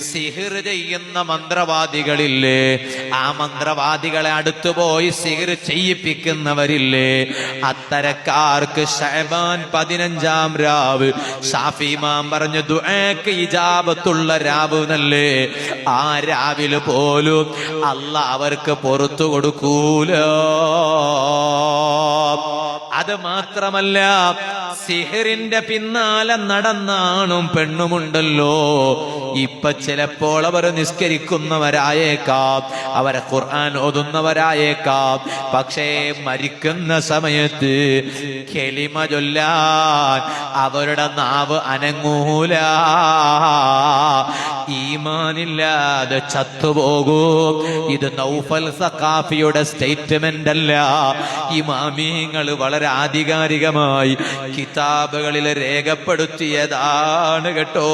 സിഹിർ ചെയ്യുന്ന മന്ത്രവാദികളില്ലേ, ആ മന്ത്രവാദികളെ അടുത്തുപോയി സിഹിർ ചെയ്യിപ്പിക്കുന്നവരില്ലേ, അത്തരക്കാർക്ക് ശഅബാൻ 15-ാം രാവ് ഷാഫി ഇമാം പറഞ്ഞു ദുആക്ക് ഇജാബത്തുള്ള രാവ് നല്ലേ. ആ രാവിലെ പോലും അല്ലാഹ് അവർക്ക് പുറത്തു കൊടുക്കൂല. അത് മാത്രമല്ല, സിഹിറിന്റെ പിന്നാലെ നടന്നാണും പെണ്ണുമുണ്ടല്ലോ. ഇപ്പൊ ചിലപ്പോൾ അവർ നിസ്കരിക്കുന്നവരായേക്കാം, അവരെ ഖുർആൻ ഓതുന്നവരായേക്കാം, പക്ഷേ മരിക്കുന്ന സമയത്ത് കലിമ ചൊല്ലാൻ അവരുടെ നാവ് അനങ്ങൂല. ഈമാനില്ലാതെ ചത്തുപോകും. ഇത് നൗഫൽ സഖാഫിയുടെ സ്റ്റേറ്റ്മെന്റ് അല്ല, ഇമാമിങ്ങൾ വളരെ ആധികാരികമായി കിതാബുകളിൽ രേഖപ്പെടുത്തിയതാണ് കേട്ടോ.